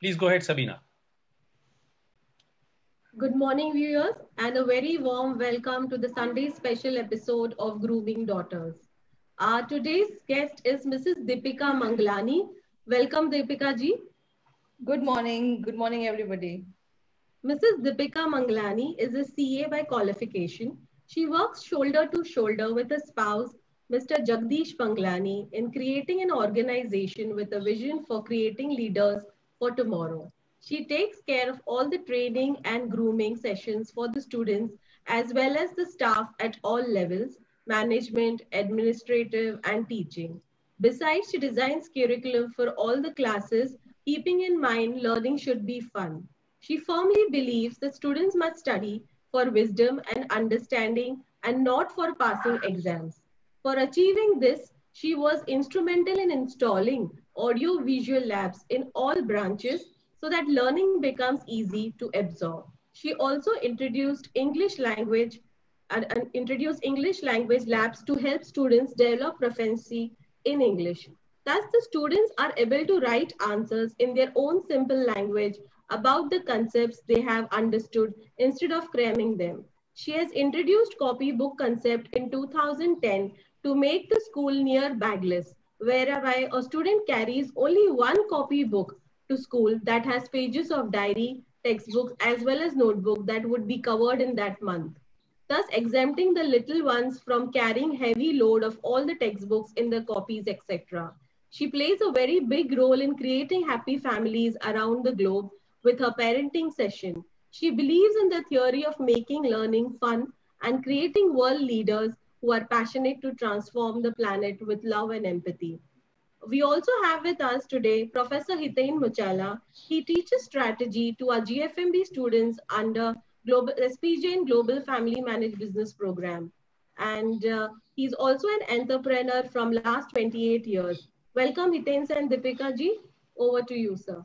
Please go ahead, Sabina. Good morning, viewers, and a very warm welcome to the Sunday special episode of Grooming Daughters. Today's guest is Mrs. Deepika Manglani. Welcome, Deepika ji. Good morning. Good morning, everybody. Mrs. Deepika Manglani is a CA by qualification. She works shoulder to shoulder with her spouse, Mr. Jagdish Manglani, in creating an organization with a vision for creating leaders for tomorrow. She takes care of all the training and grooming sessions for the students as well as the staff at all levels management, administrative, and teaching. Besides, she designs curriculum for all the classes, keeping in mind learning should be fun. She firmly believes that students must study for wisdom and understanding and not for passing exams. For achieving this, she was instrumental in installing audio visual labs in all branches so that learning becomes easy to absorb. She also introduced English language labs to help students develop proficiency in English. Thus, the students are able to write answers in their own simple language about the concepts they have understood instead of cramming them. She has introduced copybook concept in 2010 to make the school near bagless, whereby a student carries only one copybook to school that has pages of diary, textbooks, as well as notebook that would be covered in that month, thus exempting the little ones from carrying heavy load of all the textbooks in the copies, etc. She plays a very big role in creating happy families around the globe with her parenting session. She believes in the theory of making learning fun and creating world leaders who are passionate to transform the planet with love and empathy. We also have with us today Professor Hiten Muchala. He teaches strategy to our GFMB students under Global SPJ and Global Family Managed Business Program. And he's also an entrepreneur from last 28 years. Welcome Hiten and Deepika ji. Over to you, sir.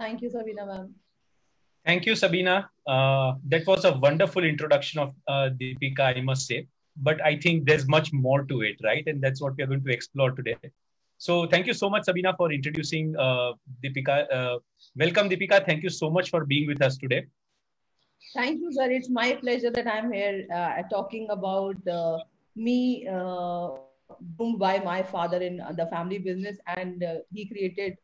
Thank you, Sabina ma'am. Thank you, Sabina. That was a wonderful introduction of Deepika, I must say. But I think there's much more to it, right? And that's what we are going to explore today. So thank you so much, Sabina, for introducing Deepika. Welcome, Deepika. Thank you so much for being with us today. Thank you, sir. It's my pleasure that I'm here talking about me groomed by my father in the family business, and he created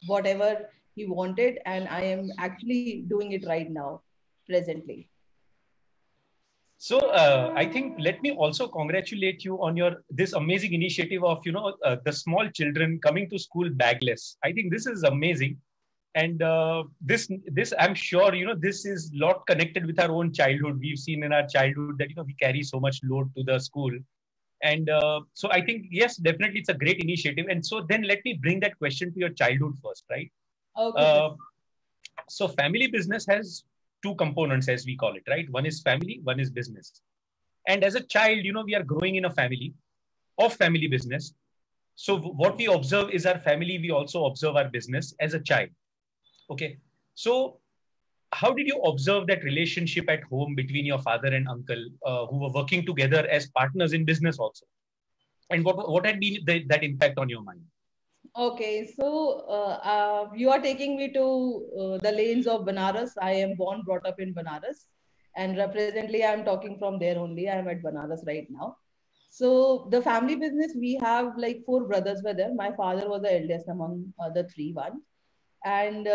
whatever he wanted, and I am actually doing it right now, presently. So I think let me also congratulate you on your this amazing initiative of the small children coming to school bagless. I think this is amazing, and this I'm sure this is lot connected with our own childhood. We've seen in our childhood that we carry so much load to the school, and so I think yes, definitely it's a great initiative. And so then let me bring that question to your childhood first, right? Okay. So family business has two components, as we call it, right? One is family, one is business. And as a child, we are growing in a family of family business. So what we observe is our family. We also observe our business as a child. Okay. So how did you observe that relationship at home between your father and uncle who were working together as partners in business also? And what had been that impact on your mind? Okay, so you are taking me to the lanes of Banaras. I am born, brought up in Banaras, and presently I am talking from there only. I am at Banaras right now. So the family business, we have like four brothers were there. My father was the eldest among the three ones, and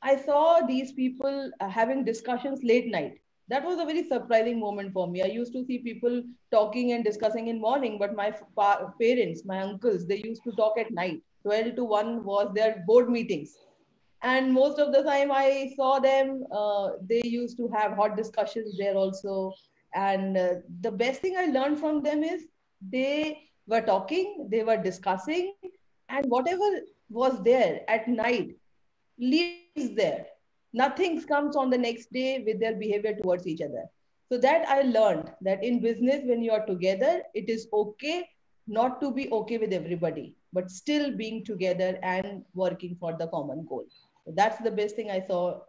I saw these people having discussions late night. That was a very surprising moment for me. I used to see people talking and discussing in morning, but my parents, my uncles, they used to talk at night. 12 to 1 was their board meetings, and most of the time I saw them, they used to have hot discussions there also. And the best thing I learned from them is they were talking, they were discussing, and whatever was there at night leaves there. Nothing comes on the next day with their behavior towards each other. So that I learned that in business, when you are together, it is okay not to be okay with everybody, but still being together and working for the common goal. So that's the best thing I saw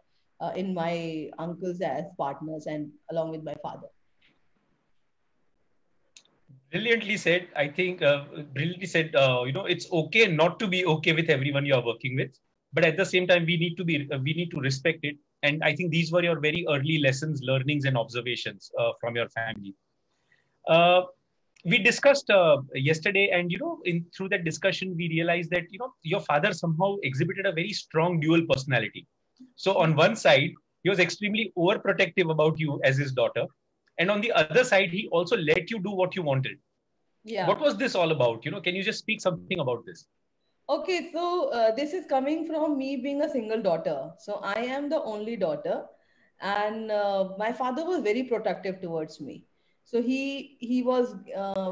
in my uncles as partners and along with my father. Brilliantly said. I think brilliantly said. It's okay not to be okay with everyone you are working with. but at the same time we need to respect it. And I think these were your very early lessons, learnings, and observations from your family. uh, we discussed yesterday, and in through that discussion we realized that your father somehow exhibited a very strong dual personality. So on one side he was extremely overprotective about you as his daughter, and on the other side he also let you do what you wanted. Yeah. What was this all about? Can you just speak something about this? Okay, so this is coming from me being a single daughter. So I am the only daughter, and my father was very protective towards me. So he was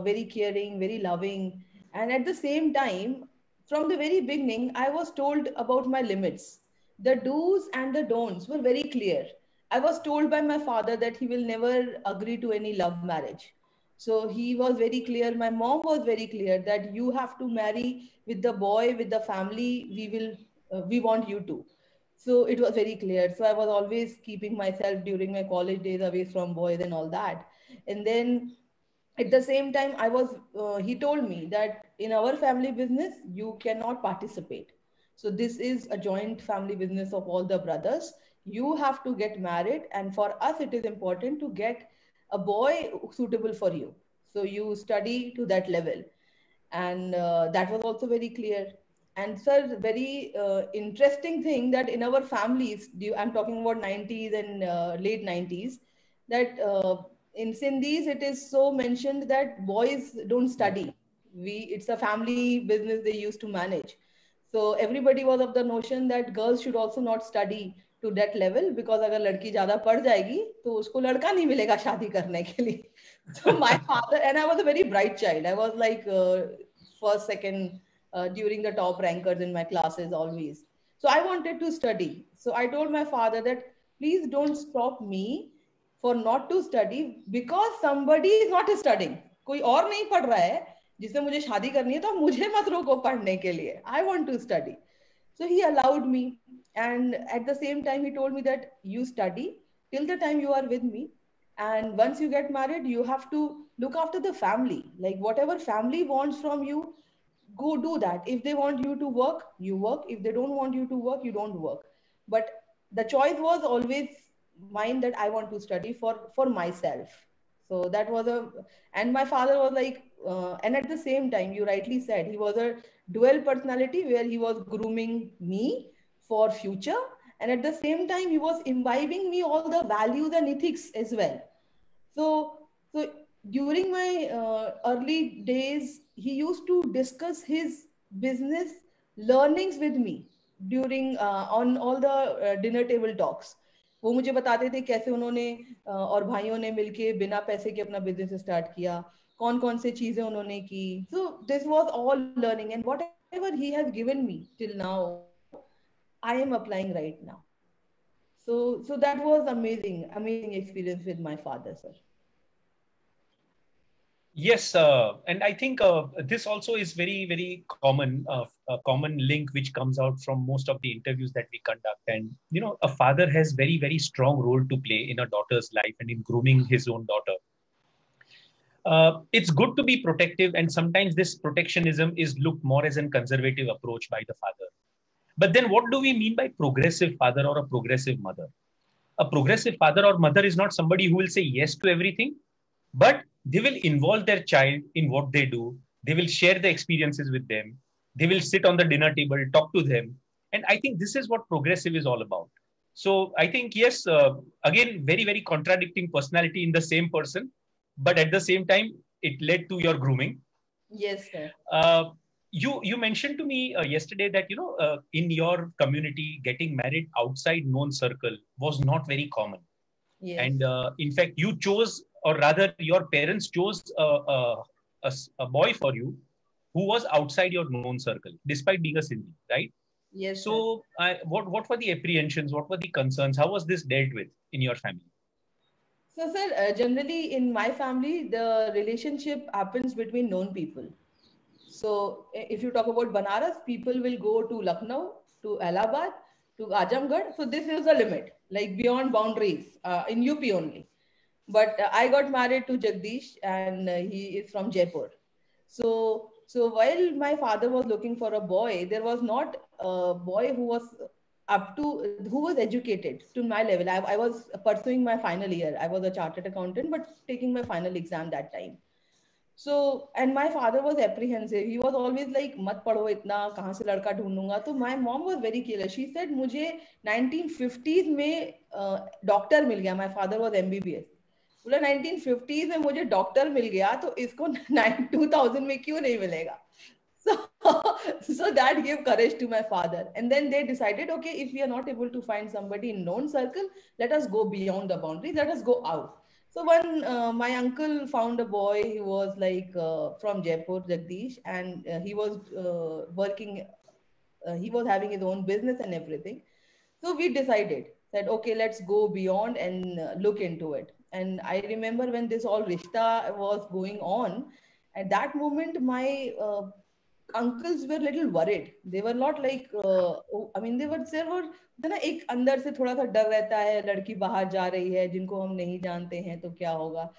very caring, very loving, and at the same time, from the very beginning, I was told about my limits. The do's and the don'ts were very clear. I was told by my father that he will never agree to any love marriage. So he was very clear. My mom was very clear that you have to marry with the boy, with the family. We want you to. So it was very clear. So I was always keeping myself during my college days away from boys and all that. And then at the same time, he told me that in our family business, you cannot participate. So this is a joint family business of all the brothers. You have to get married. And for us, it is important to get a boy suitable for you. So you study to that level. And that was also very clear. And sir, very interesting thing that in our families, I'm talking about 90s and late 90s, that in Sindhis, it is so mentioned that boys don't study. It's a family business they used to manage. So everybody was of the notion that girls should also not study to that level, because अगर लड़की ज़्यादा पढ़ जाएगी तो उसको लड़का नहीं मिलेगा शादी करने के लिए. So my father, and I was a very bright child. I was like first, second during the top rankers in my classes always. So I wanted to study. So I told my father that please don't stop me for not to study because somebody is not studying. कोई और नहीं पढ़ रहा है जिससे मुझे शादी करनी है तो मुझे मत रोको पढ़ने के लिए. I want to study. So he allowed me, and at the same time he told me that you study till the time you are with me, and once you get married you have to look after the family. Like whatever family wants from you, go do that. If they want you to work, you work. If they don't want you to work, you don't work. But the choice was always mine, that I want to study for myself. So that was a, and my father was like and at the same time, you rightly said, he was a dual personality where he was grooming me for future, and at the same time he was imbibing me all the values and ethics as well. So during my early days, he used to discuss his business learnings with me during on all the dinner table talks. वो मुझे बताते थे कैसे उन्होंने और भाइयों ने मिलके बिना पैसे के अपना बिजनेस स्टार्ट किया, कौन कौन से चीजें उन्होंने की. So this was all learning, and whatever he has given me till now, I am applying right now. So that was amazing experience with my father, sir. Yes, and I think this also is very, very common, a common link which comes out from most of the interviews that we conduct. And, a father has very, very strong role to play in a daughter's life and in grooming his own daughter. It's good to be protective, and sometimes this protectionism is looked more as a conservative approach by the father. But then what do we mean by progressive father or a progressive mother? A progressive father or mother is not somebody who will say yes to everything, but they will involve their child in what they do. They will share the experiences with them. They will sit on the dinner table, talk to them. And I think this is what progressive is all about. So I think, yes, again, very, very contradicting personality in the same person, but at the same time, it led to your grooming. Yes, sir. You mentioned to me yesterday that, in your community, getting married outside known circle was not very common. Yes. And in fact, you chose, or rather your parents chose a boy for you who was outside your known circle, despite being a Sindhi, right? Yes. So what were the apprehensions? What were the concerns? How was this dealt with in your family? So, sir, generally in my family, the relationship happens between known people. So if you talk about Banaras, people will go to Lucknow, to Allahabad, to Ajamgarh. So this is the limit, like beyond boundaries in UP only. But I got married to Jagdish, and he is from Jaipur. So So while my father was looking for a boy, there was not a boy who was who was educated to my level. I was pursuing my final year. I was a chartered accountant, but taking my final exam that time. So, and my father was apprehensive. He was always like, "Mat padho itna, kahan se ladka dhoondunga." So my mom was very careless. She said, "मुझे 1950s में doctor मिल गया." My father was MBBS. बोला 1950s में मुझे doctor मिल गया, तो इसको 2000 में क्यों नहीं मिलेगा? So, so that gave courage to my father. And then they decided, okay, if we are not able to find somebody in known circle, let us go beyond the boundaries. Let us go out. So one, my uncle found a boy. He was like from Jaipur, Jagdish, and he was working. He was having his own business and everything. So we decided that okay, let's go beyond and look into it. And I remember when this all rishta was going on, at that moment, my uncles were little worried. They were not like, I mean, they were ना एक अंदर से थोड़ा सा डर रहता है, लड़की बाहर जा रही है जिनको हम नहीं जानते हैं तो क्या होगा.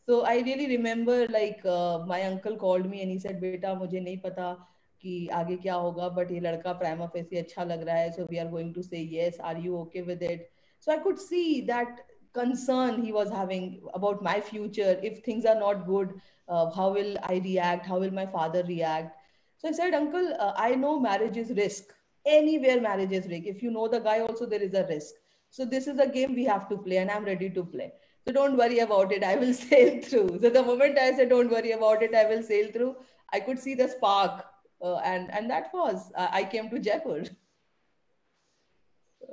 So I really remember like my uncle called me and he said, बेटा मुझे नहीं पता कि आगे क्या होगा, but ये लड़का prima facie अच्छा लग रहा है, so we are going to say yes. Are you okay with it? So I could see that concern he was having about my future. If things are not good, how will I react? How will my father react? So I said, Uncle, I know marriage is risk. Anywhere marriage is risk. If you know the guy also, there is a risk. So this is a game we have to play and I'm ready to play. So don't worry about it. I will sail through. So the moment I said, don't worry about it, I will sail through, I could see the spark. And that was, I came to Jaipur.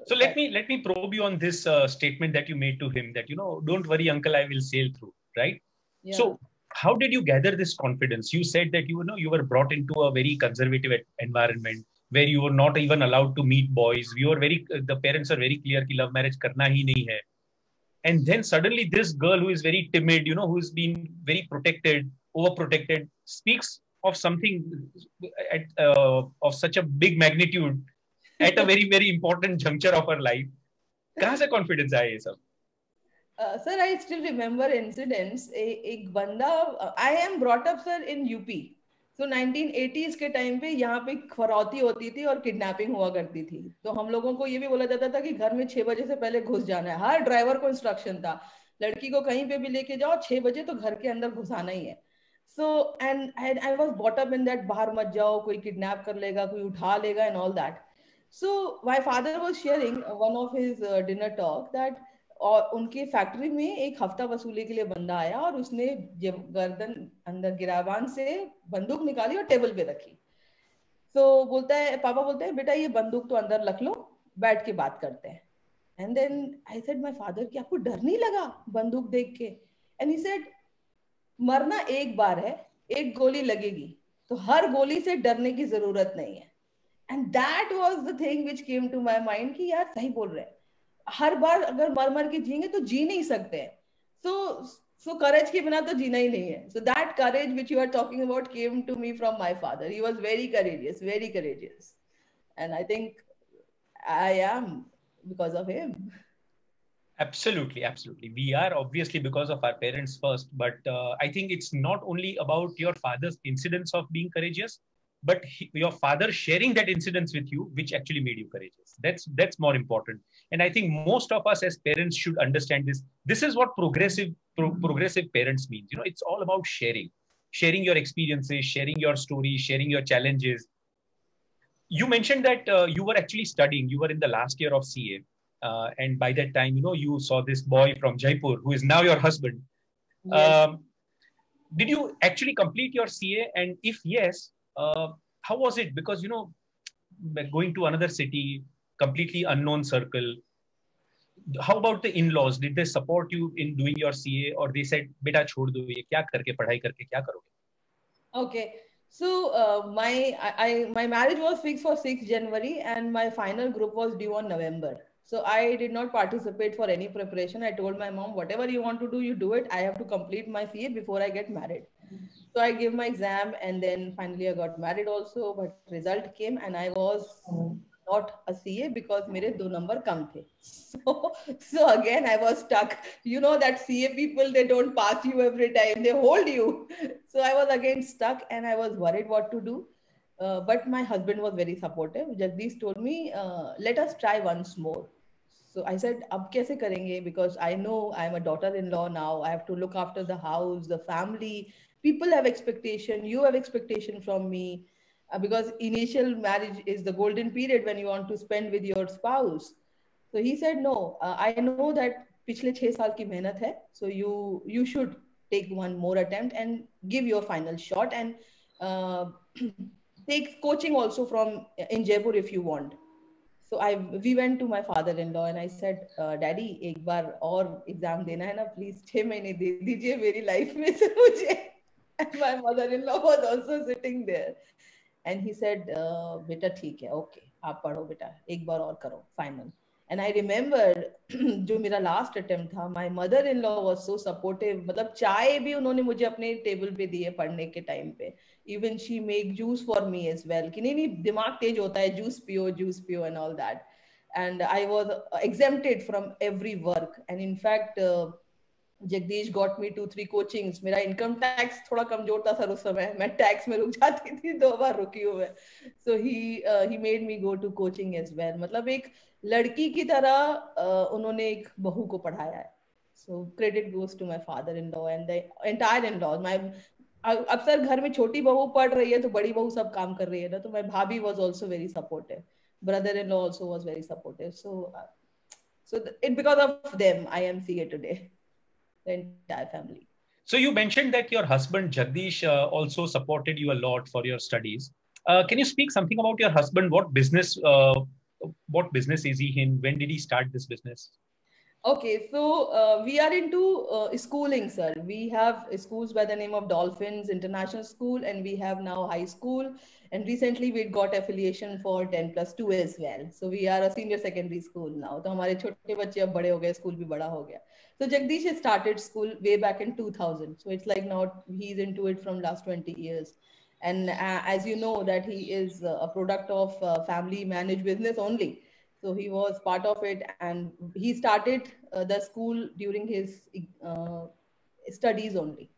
So let me probe you on this statement that you made to him that, don't worry, uncle, I will sail through, right? Yeah. So how did you gather this confidence? You said that, you were brought into a very conservative environment where you were not even allowed to meet boys. The parents are very clear कि love marriage करना ही नहीं है. And then suddenly this girl who is very timid, who's been very protected, overprotected, speaks of something of such a big magnitude at a very, very important juncture of her life. कहाँ से confidence आया ये सब? Sir, I still remember incidents. एक बंदा, I am brought up, sir, in UP. So 1980s के time पे यहाँ पे खरौती होती थी और किडनैपिंग हुआ करती थी. तो हम लोगों को ये भी बोला जाता था कि घर में 6 बजे से पहले घुस जाना है. हर ड्राइवर को इंस्ट्रक्शन था, लड़की को कहीं पे भी लेके जाओ 6 बजे तो घर के अंदर घुसाना ही है. So and I was brought up in that, बाहर मत जाओ, कोई किडनैप कर लेगा, कोई उठा लेगा and all that. So my father was sharing one of his dinner talk that और उनकी फैक्ट्री में एक हफ्ता वसूली के लिए बंदा आया और उसने गर्दन अंदर गिराबान से बंदूक निकाली और टेबल पे रखी. तो बोलता है, पापा बोलते हैं, बेटा ये बंदूक तो अंदर रख लो, बैठ के बात करते हैं. And then I said my father कि आपको डर नहीं लगा बंदूक देख के? एंड ही सेड मरना एक बार है, एक गोली लगेगी, तो हर गोली से डरने की जरूरत नहीं है. And that was the thing which came to my mind कि यार सही बोल रहे हैं, हर बार अगर मर मर के जिएंगे तो जी नहीं सकते हैं. So courage के बिना तो जीना ही नहीं है. So that courage which you are talking about came to me from my father. He was very courageous, very courageous. And I think I am because of him. Absolutely, absolutely. We are obviously because of our parents first, but I think it's not only about your father's incidents of being courageous, but your father sharing that incidents with you, which actually made you courageous. That's more important. And I think most of us as parents should understand this. This is what progressive parents means. It's all about sharing your experiences, sharing your stories, sharing your challenges. You mentioned that you were actually studying. You were in the last year of CA. And by that time, you saw this boy from Jaipur who is now your husband. Yes. Did you actually complete your CA? And if yes, how was it? Because, going to another city, completely unknown circle. How about the in-laws? Did they support you in doing your CA, or they said, "Beta, छोड़ दो ये क्या करके पढ़ाई करके क्या करोगे?" Okay. So my marriage was fixed for 6th January and my final group was due on November. So I did not participate for any preparation. I told my mom, whatever you want to do, you do it. I have to complete my CA before I get married. So I gave my exam and then finally I got married also, but result came and I was not a CA because मेरे 2 number कम थे. So again I was stuck. You know that CA people, they don't pass you every time, they hold you. So I was again stuck and I was worried what to do. But my husband was very supportive. Jagdish told me, let us try once more. So I said, अब कैसे करेंगे? Because I know I'm a daughter-in-law now. I have to look after the house, the family. People have expectation. You have expectation from me. Because initial marriage is the golden period when you want to spend with your spouse. So he said, no, I know that पिछले 6 साल की मेहनत है. So you should take one more attempt and give your final shot and uh, take coaching also from in Jaipur if you want. So we went to my father-in-law and I said, Daddy, एक बार और exam देना है ना, please 6 महीने दे दीजिए मेरी life में से मुझे. And my mother-in-law was also sitting there. And he said, बेटा ठीक है, okay, आप पढ़ो बेटा, एक बार और करो, final. And I remember जो मेरा last attempt था, my mother-in-law was so supportive. मतलब चाय भी उन्होंने मुझे अपने टेबल पे दी है पढ़ने के टाइम पे. Even she make juice for me as well. कि नहीं दिमाग तेज होता है, juice पियो and all that. And I was exempted from every work. And in fact, Jagdish got me 2-3 coachings. मेरा इनकम टैक्स थोड़ा कमजोर था सर उस समय, मैं टैक्स में रुक जाती थी, 2 बार रुकी हूँ मैं. So he made me go to coaching as well. मतलब एक लड़की की तरह उन्होंने एक बहू को पढ़ाया है. So credit goes to my father-in-law and the entire in-laws. My अक्सर घर में छोटी बहू पढ़ रही है तो बड़ी बहू सब काम कर रही है ना, तो my भाभी was also very supportive. Brother-in-law also was very supportive. So it because of them I am CA today. The entire family. So you mentioned that your husband Jagdish also supported you a lot for your studies. Can you speak something about your husband? What business is he in? When did he start this business? Okay, so we are into schooling, sir. We have schools by the name of Dolphins International School, and we have now high school. And recently we got affiliation for 10+2 as well. So we are a senior secondary school now. तो हमारे छोटे बच्चे अब बड़े हो गए, school भी बड़ा हो गया. So Jagdish has started school way back in 2000. So it's like now he's into it from last 20 years. And as you know that he is a product of family managed business only. So he was part of it, and he started the school during his studies only.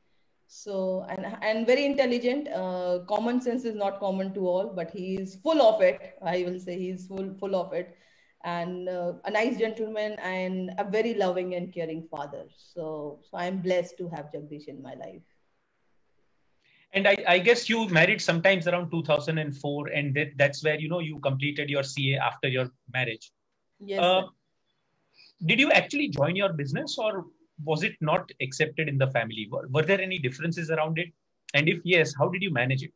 So and very intelligent. Common sense is not common to all, but he is full of it. I will say he's full of it, and a nice gentleman and a very loving and caring father. So I'm blessed to have Jagdish in my life. And I guess you married sometimes around 2004, and that's where you completed your CA after your marriage. Yes. Did you actually join your business, or was it not accepted in the family? Were there any differences around it? And if yes, how did you manage it?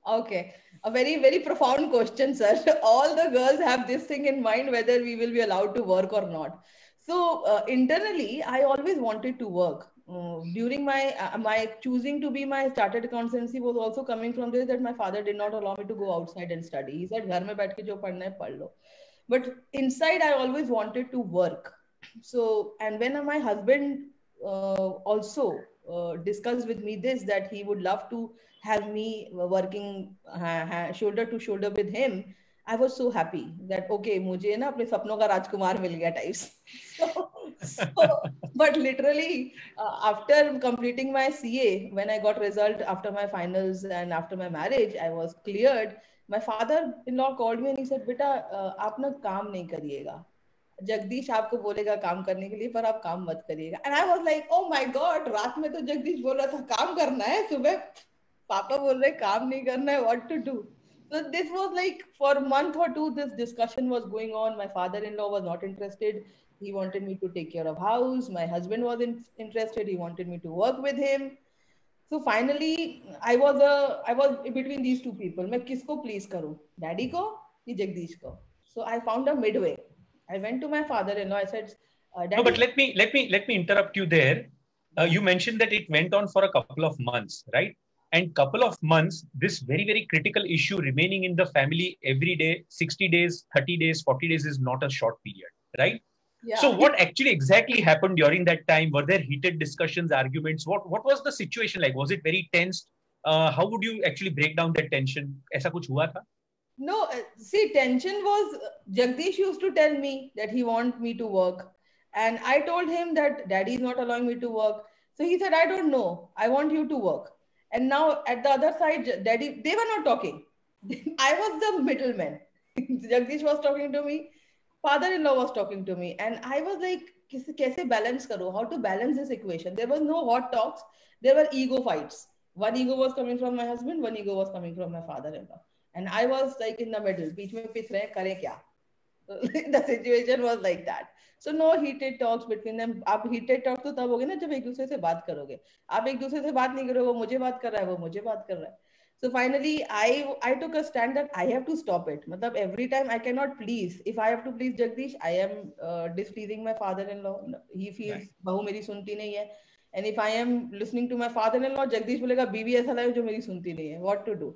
Okay, a very, very profound question, sir. All the girls have this thing in mind, whether we will be allowed to work or not. So internally, I always wanted to work. During my choosing to be my chartered accountancy was also coming from this, that my father did not allow me to go outside and study. He said, घर में बैठ के जो पढ़ना है पढ़ लो. But inside, I always wanted to work. So, and when my husband also discussed with me this, that he would love to have me working shoulder to shoulder with him, I was so happy that okay, मुझे ना अपने सपनों का राजकुमार मिल गया types. But literally after completing my CA, when I got result after my finals and after my marriage, I was cleared. My father-in-law called me and he said, "बेटा आप ना काम नहीं करिएगा. जगदीश आपको बोलेगा काम करने के लिए, पर आप काम मत करिएगा." And I was like, oh my God, रात में तो जगदीश बोल रहा था काम करना है, सुबह पापा बोल रहे काम नहीं करना है, what to do? So this was like for a month or two, this discussion was going on. My father-in-law was not interested. He wanted me to take care of house. My husband was interested. He wanted me to work with him. So finally, I was between these two people. मैं किसको please करूँ? Daddy को कि जगदीश को? So I found a midway. I went to my father-in-law. I said, Daddy. No, but let me interrupt you there. You mentioned that it went on for a couple of months, right? And couple of months, this very, very critical issue remaining in the family every day, 60 days, 30 days, 40 days is not a short period, right? Yeah. So what actually exactly happened during that time? Were there heated discussions, arguments? What was the situation like? Was it very tense? How would you actually break down that tension? ऐसा कुछ हुआ था? No, see, tension was Jagdish used to tell me that he want me to work. And I told him that daddy is not allowing me to work. So he said, I don't know. I want you to work. And now at the other side, daddy, they were not talking. I was the middleman. Jagdish was talking to me. Father-in-law was talking to me. And I was like, kaise balance karo? How to balance this equation? There was no hot talks. There were ego fights. One ego was coming from my husband. One ego was coming from my father-in-law. And I was like in the middle, बीच में पिस रहे हैं, करें क्या? So the situation was like that. So no heated talks between them. आप heated talk तो तब होगे ना जब एक दूसरे से बात करोगे. आप एक दूसरे से बात नहीं करोगे, वो मुझे बात कर रहा है, वो मुझे बात कर रहा है. So finally, I took a stand that I have to stop it. मतलब every time I cannot please. If I have to please Jagdish, I am displeasing my father-in-law. He feels Right. बहू मेरी सुनती नहीं है. And if I am listening to my father-in-law, Jagdish बोलेगा बीवी ऐसा लाए जो मेरी सुनती नहीं है. What to do?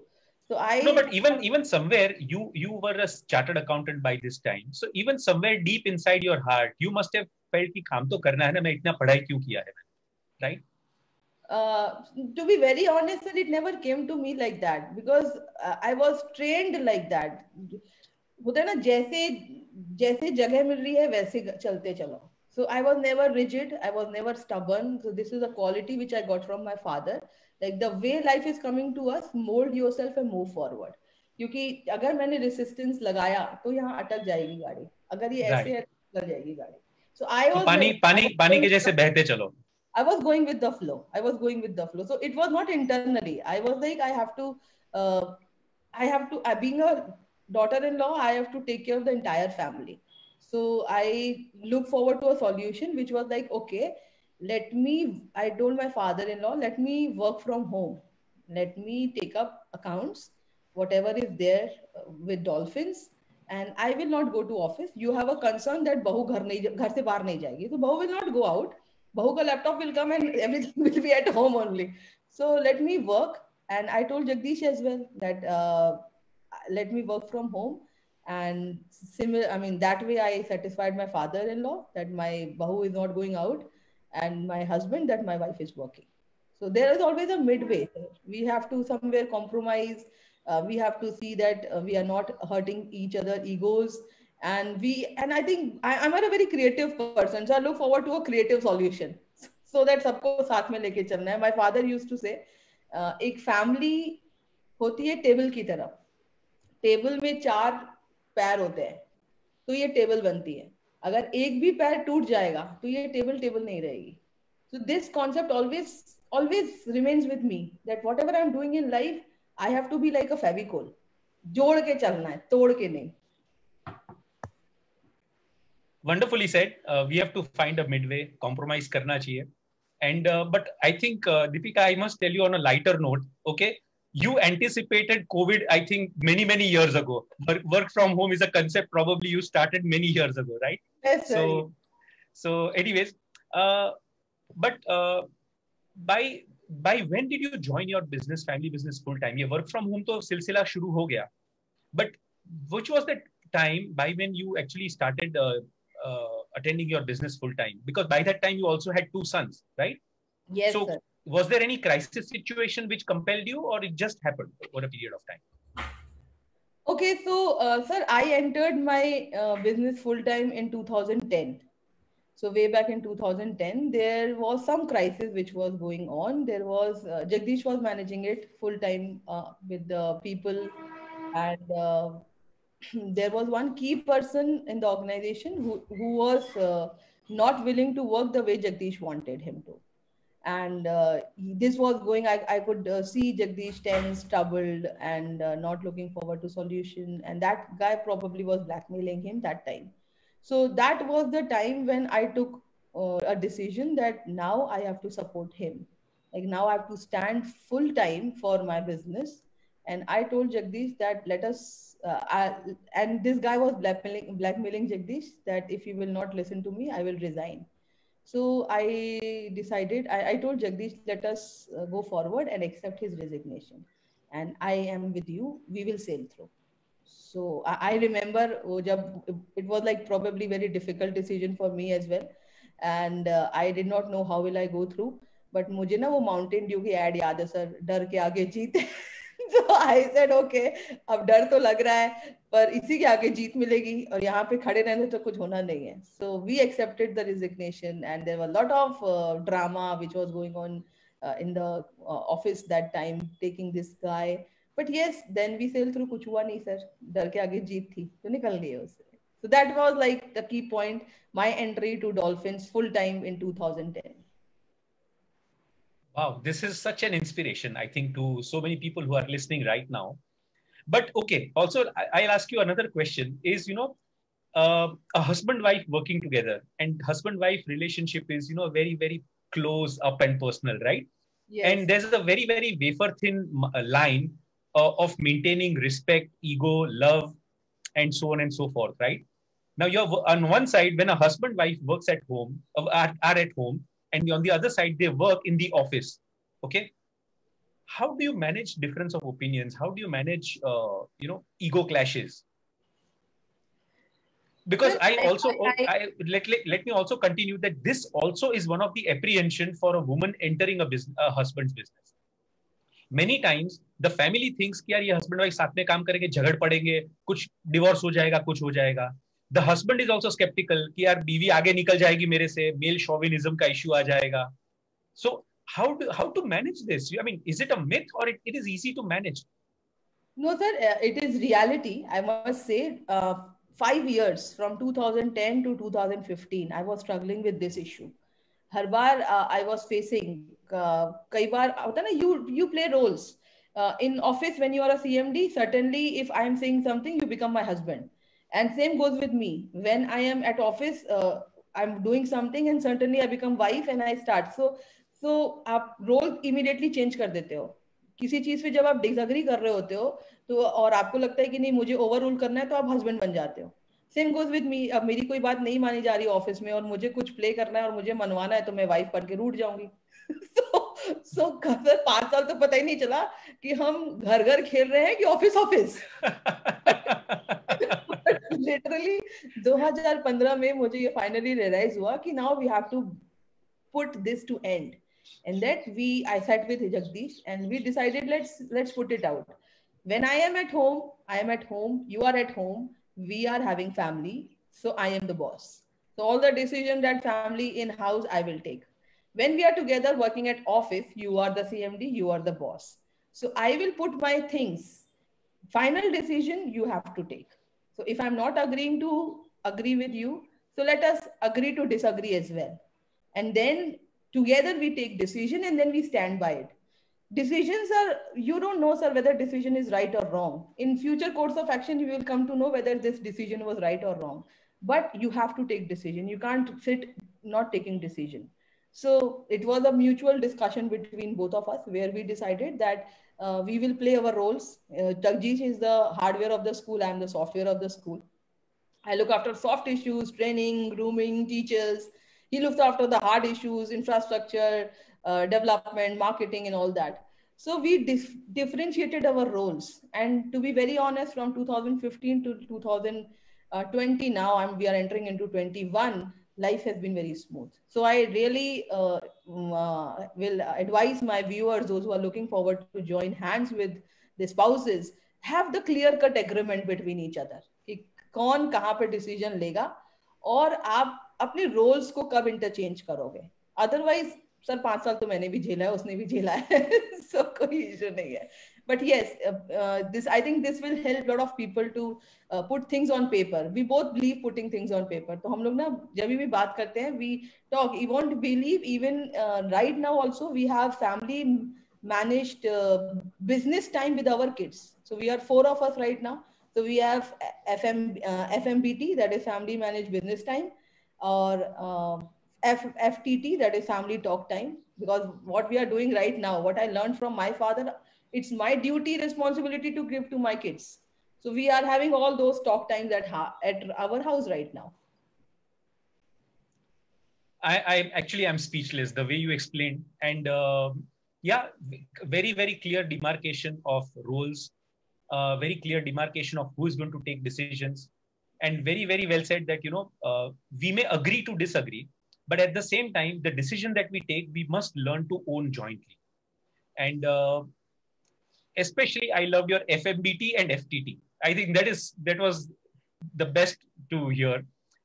So No, I but even somewhere you were a chartered accountant by this time. So even somewhere deep inside your heart, you must have felt कि काम तो करना है ना, मैं इतना पढ़ाई क्यों किया है मैंने, right? To be very honest, sir, it never came to me like that because I was trained like that. होता है ना जैसे जैसे जगह मिल रही है वैसे चलते चलो. So I was never rigid. I was never stubborn. So this is a quality which I got from my father. Like the way life is coming to us, mold yourself and move forward. क्योंकि अगर मैंने resistance लगाया तो यहाँ अटक जाएगी गाड़ी. अगर ये ऐसे Right. है तो अटक जाएगी गाड़ी. So I तो was पानी like, पानी पानी के जैसे बहते चलो. I was going with the flow. I was going with the flow. So it was not internally. I was like, uh, being a daughter-in-law, I have to take care of the entire family. So I look forward to a solution, which was like, okay, I told my father-in-law, let me work from home. Let me take up accounts, whatever is there with dolphins. And I will not go to office. You have a concern that bahu घर से बाहर नहीं जाएगी. So bahu will not go out. Bahu ka laptop will come and everything will be at home only. So let me work. And I told Jagdish as well that let me work from home. And similar, I mean, that way I satisfied my father-in-law that my bahu is not going out, and my husband that my wife is working. So there is always a midway. We have to somewhere compromise. We have to see that we are not hurting each other egos, and I think I'm a very creative person, so I look forward to a creative solution so that सबको साथ में लेके चलना है. My father used to say, एक family होती है table की तरह. टेबल में 4 पैर होते हैं, तो ये टेबल बनती है. अगर एक भी पैर टूट जाएगा तो ये टेबल टेबल नहीं रहेगी. So this concept always remains with me that whatever I'm doing in life, I have to be like a Fevicol. जोड़ के चलना है, तोड़ के नहीं. Wonderfully said. We have to find a midway. Compromise करना चाहिए. And but I think Deepika, I must tell you on a lighter note. Okay, you anticipated COVID. I think many years ago. Work from home is a concept probably you started many years ago, right? Yes, sir. So anyways, but by when did you join your business, family business full time? ये work from home तो सिलसिला शुरू हो गया. But which was the time by when you actually started attending your business full time? Because by that time you also had 2 sons, right? Yes, so sir. Was there any crisis situation which compelled you, or it just happened over a period of time? Okay, so sir, I entered my business full time in 2010. So way back in 2010, there was some crisis which was going on. There was Jagdish was managing it full time with the people, and there was one key person in the organization who was not willing to work the way Jagdish wanted him to. And this was going, I could see Jagdish tense, troubled, and not looking forward to solution. And that guy probably was blackmailing him that time. So that was the time when I took a decision that now I have to support him. Like now I have to stand full time for my business. And I told Jagdish that let us, and this guy was blackmailing Jagdish that if he will not listen to me, I will resign. So I decided, I told Jagdish, let us go forward and accept his resignation. And I am with you, we will sail through. So I remember it was like probably very difficult decision for me as well. And I did not know how will I go through. But मुझे ना वो Mountain Dew की ad याद है sir, डर के आगे जीत. So I said, okay, अब डर तो लग रहा है पर इसी के आगे जीत मिलेगी और यहाँ पे खड़े रहने तो कुछ होना नहीं है. So we accepted the resignation and there were a lot of drama which was going on in the office that time taking this guy. But yes, then we sailed through. कुछ हुआ नहीं सर, डर के आगे जीत थी तो निकल गए उससे. So that was like the key point, my entry to Dolphins full time in 2010. Wow, this is such an inspiration, I think, to so many people who are listening right now. But okay, also I'll ask you another question: is a husband-wife working together, and husband-wife relationship is very very close up and personal, right? Yes. And there's a very very wafer thin line of maintaining respect, ego, love, and so on and so forth, right? Now you're on one side when a husband-wife works at home, are at home, and on the other side they work in the office. Okay, how do you manage difference of opinions? How do you manage ego clashes? Because let me also continue that this also is one of the apprehension for a woman entering a husband's business. Many times the family thinks कि यार ये husband wife साथ में काम करेंगे, झगड़ पड़ेंगे, कुछ divorce हो जाएगा, कुछ हो जाएगा. The husband is also skeptical कि यार बीवी आगे निकल जाएगी मेरे से, male chauvinism का issue आ जाएगा. So how to manage this? I mean, is it a myth or it is easy to manage? No, sir, it is reality. I must say, 5 years from 2010 to 2015, I was struggling with this issue. Her bar I was facing, कई बार होता ना, you play roles. In office, when you are a CMD, certainly if I am saying something, you become my husband. And same goes with me. When I am at office, I'm doing something and certainly I become wife and I start. So आप role immediately change कर देते हो. किसी चीज पे जब आप disagree कर रहे होते हो तो और आपको लगता है कि नहीं मुझे ओवर रूल करना है तो आप हस्बैंड बन जाते हो. Same goes with me. अब मेरी कोई बात नहीं मानी जा रही ऑफिस में और मुझे कुछ प्ले करना है और मुझे मनवाना है तो मैं वाइफ बन के रूठ जाऊंगी. सो 5 साल तो पता ही नहीं चला कि हम घर घर खेल रहे हैं कि ऑफिस ऑफिस. लिटरली 2015 में मुझे ये फाइनली रियलाइज हुआ कि now we have to put this to end. And that I sat with Jagdish and we decided let's put it out. When I am at home, you are at home, we are having family, so I am the boss. So all the decision that family in house I will take. When we are together working at office, you are the CMD, you are the boss. So I will put my things. Final decision you have to take. So if I'm not agreeing to agree with you, so let us agree to disagree as well. And then together we take decision and then we stand by it. Decisions are, you don't know, sir, whether decision is right or wrong. In future course of action, you will come to know whether this decision was right or wrong. But you have to take decision. You can't sit not taking decision. So it was a mutual discussion between both of us where we decided that we will play our roles. Jagdish is the hardware of the school. I am the software of the school. I look after soft issues, training, grooming, teachers. He looks after the hard issues, infrastructure, development, marketing, and all that. So we differentiated our roles. And to be very honest, from 2015 to 2020, now we are entering into 21, life has been very smooth. So I really will advise my viewers, those who are looking forward to join hands with the spouses, have the clear-cut agreement between each other. कौन कहाँ पे decision लेगा और आप अपने roles को कब interchange करोगे. अदरवाइज सर 5 साल तो मैंने भी झेला है, उसने भी झेला है. सो कोई इशू नहीं है. But yes, this I think this will help lot of people to put things on paper. We both believe putting things on paper. तो हम लोग ना जब भी बात करते हैं we talk. You won't believe even right now also we have family managed business time with our kids. So we are 4 of us right now. So we have FMBT, that is Family Managed Business Time, or FTT, that is Family Talk Time. Because what we are doing right now, what I learned from my father, it's my duty, responsibility to give to my kids. So we are having all those talk times at our house right now. I'm speechless the way you explained, and very very clear demarcation of roles. Very clear demarcation of who is going to take decisions, and very very well said that we may agree to disagree, but at the same time the decision that we take we must learn to own jointly. And Especially, I loved your FMBT and FTT. I think that was the best to hear.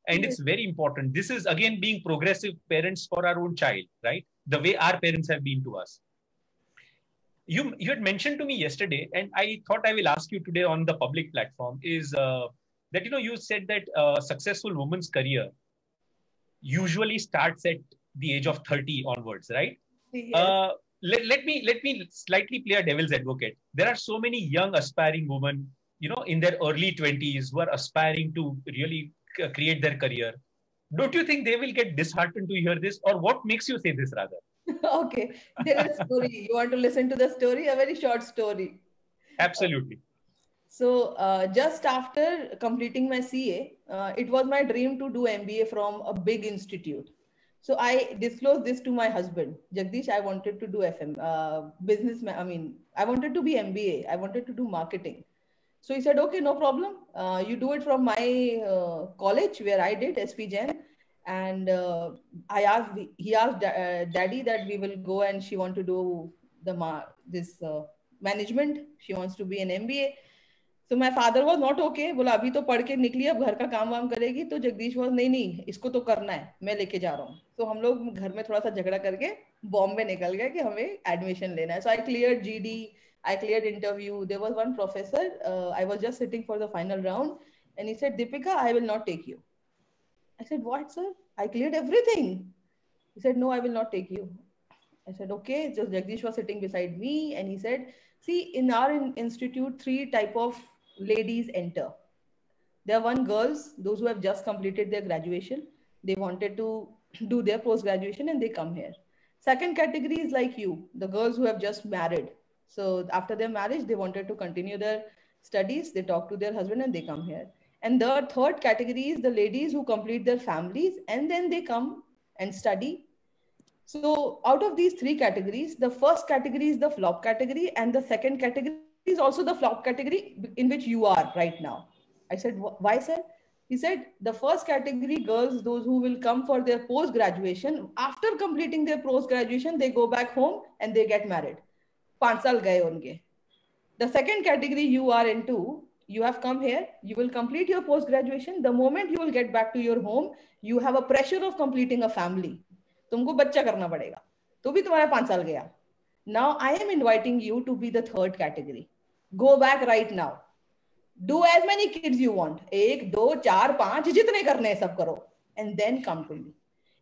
And it's very important. This is again being progressive parents for our own child, right? The way our parents have been to us. You had mentioned to me yesterday, and I thought I will ask you today on the public platform, is that you said that a successful woman's career usually starts at the age of 30 onwards, right? Yes. Let me slightly play a devil's advocate. There are so many young aspiring women, in their early 20s who are aspiring to really create their career. Don't you think they will get disheartened to hear this, or what makes you say this rather? Okay, there is a story. You want to listen to the story? A very short story. Absolutely. So just after completing my CA, it was my dream to do MBA from a big institute. So I disclosed this to my husband, Jagdish. I wanted to do business. I wanted to be MBA. I wanted to do marketing. So he said, okay, no problem. You do it from my college where I did SP Jain. And he asked daddy that we will go, and she want to do this management. She wants to be an MBA. So my father was not okay. बोला अभी तो पढ़ के निकली, अब घर का काम वाम करेगी. तो जगदीश was नहीं इसको तो करना है, मैं लेके जा रहा हूँ. तो हम लोग घर में थोड़ा सा झगड़ा करके बॉम्बे निकल गए कि हमें एडमिशन लेना है. So I cleared GD, I cleared interview. There was one professor. I was just sitting for the final round, and he said, Deepika, I will not take you. I said, what, sir? I cleared everything. He said, no, I will not take you. I said, okay. So Jagdish was sitting beside me, and he said, see, in our institute, 3 type of ladies enter. There are one girls, those who have just completed their graduation. They wanted to do their post-graduation and they come here. Second category is like you, the girls who have just married. So after their marriage, they wanted to continue their studies. They talk to their husband and they come here. And the third category is the ladies who complete their families and then they come and study. So out of these 3 categories, the first category is the flop category, and the second category is also the flop category in which you are right now. I said, why, sir? He said, the first category girls, those who will come for their post-graduation, after completing their post-graduation, they go back home and they get married. 5 saal gaye honge. The second category you are into, you have come here, you will complete your post-graduation. The moment you will get back to your home, you have a pressure of completing a family. तुमको बच्चा करना पड़ेगा, तो भी तुम्हारा 5 साल गया. Now I am inviting you to be the third category. Go back right now. Do as many kids you want. 1, 2, 4, 5, जितने करने हैं सब करो. And then come to me.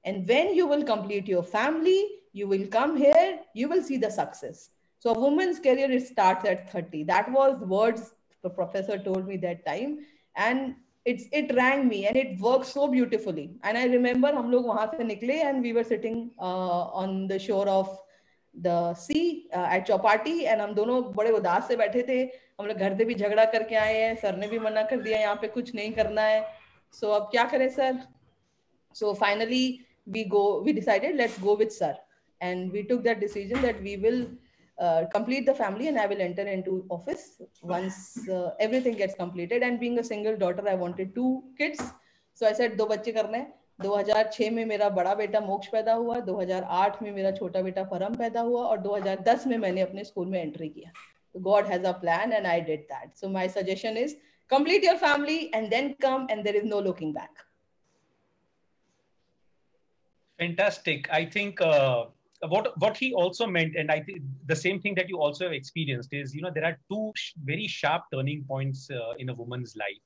And when you will complete your family, you will come here, you will see the success. So a woman's career, it starts at 30. That was words the professor told me that time. And it rang me and it worked so beautifully. And I remember हम लोग वहां से निकले and we were sitting on the shore of the sea at Chowpatty, and हम दोनों बड़े उदास से बैठे थे. हम लोग घर से भी झगड़ा करके आए हैं, सर ने भी मना कर दिया यहाँ पे कुछ नहीं करना है. So अब क्या करें sir? So finally we decided let's go with sir, and we took that decision that we will complete the family and I will enter into office once everything gets completed. And being a single daughter, I wanted 2 kids. So I said 2 बच्चे करने हैं. 2006 में मेरा बड़ा बेटा मोक्ष पैदा हुआ, 2008 में मेरा छोटा बेटा परम पैदा हुआ, और 2010 में मैंने अपने स्कूल में एंट्री किया. So God has a plan and I did that. So my suggestion is complete your family and then come, and there is no looking back. Fantastic. I think what he also meant, and I think the same thing that you also have experienced is, there are 2 very sharp turning points in a woman's life.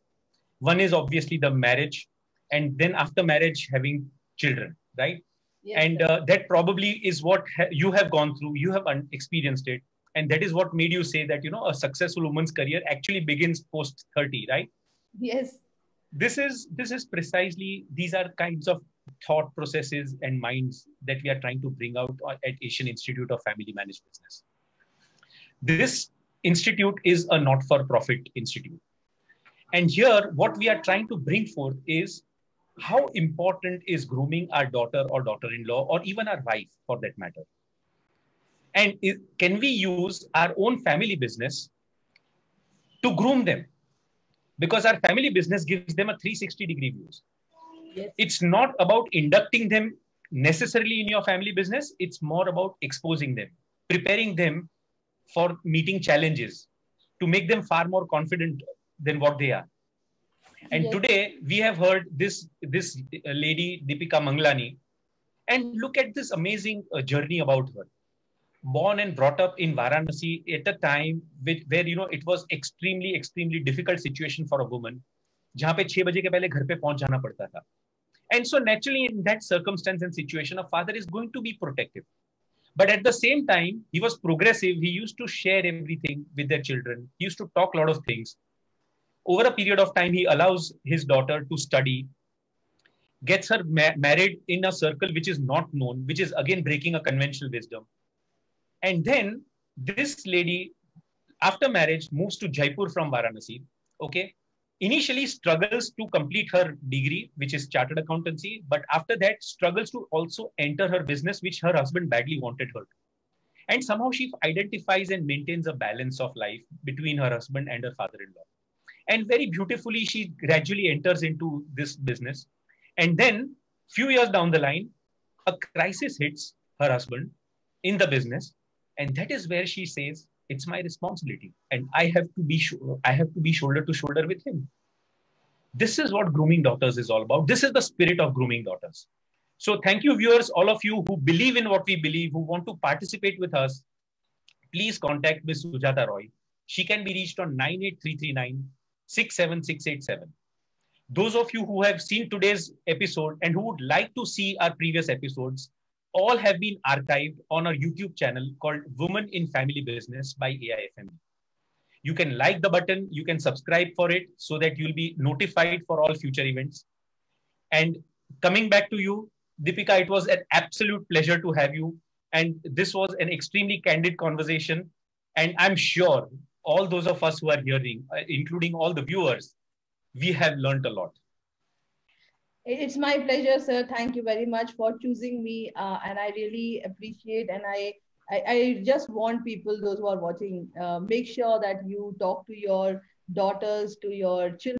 One is obviously the marriage, and then after marriage, having children, right? Yes, and that probably is what you have gone through. You have experienced it. And that is what made you say that, a successful woman's career actually begins post 30, right? Yes. This is precisely, these are kinds of thought processes and minds that we are trying to bring out at Asian Institute of Family Managed Business. This institute is a not-for-profit institute. And here, what we are trying to bring forth is how important is grooming our daughter or daughter-in-law, or even our wife for that matter. And can we use our own family business to groom them? Because our family business gives them a 360-degree view. Yes. It's not about inducting them necessarily in your family business. It's more about exposing them, preparing them for meeting challenges, to make them far more confident than what they are. And Yes. today we have heard this lady Deepika Manglani, and look at this amazing journey about her. Born and brought up in Varanasi at a time where it was extremely difficult situation for a woman, जहाँ पे 6 बजे के पहले घर पे पहुंच जाना पड़ता था. And so naturally in that circumstance and situation, a father is going to be protective. But at the same time, he was progressive. He used to share everything with their children. He used to talk a lot of things. Over a period of time, he allows his daughter to study, gets her married in a circle which is not known, which is again breaking a conventional wisdom. And then this lady, after marriage, moves to Jaipur from Varanasi. Okay. Initially struggles to complete her degree, which is chartered accountancy. But after that, struggles to also enter her business, which her husband badly wanted her to. And somehow she identifies and maintains a balance of life between her husband and her father-in-law. And very beautifully, she gradually enters into this business. And then, few years down the line, a crisis hits her husband in the business. And that is where she says, it's my responsibility. And I have to be shoulder to shoulder with him. This is what Grooming Daughters is all about. This is the spirit of Grooming Daughters. So thank you, viewers, all of you who believe in what we believe, who want to participate with us. Please contact Ms. Sujata Roy. She can be reached on 98339 67687. Those of you who have seen today's episode and who would like to see our previous episodes, all have been archived on our YouTube channel called Women in Family Business by AIFMB. You can like the button, you can subscribe for it so that you'll be notified for all future events. And coming back to you, Deepika, it was an absolute pleasure to have you. And this was an extremely candid conversation. And I'm sure all those of us who are hearing, including all the viewers, we have learned a lot. It's my pleasure, sir. Thank you very much for choosing me. And I really appreciate, and I just want people, those who are watching, make sure that you talk to your daughters, to your children.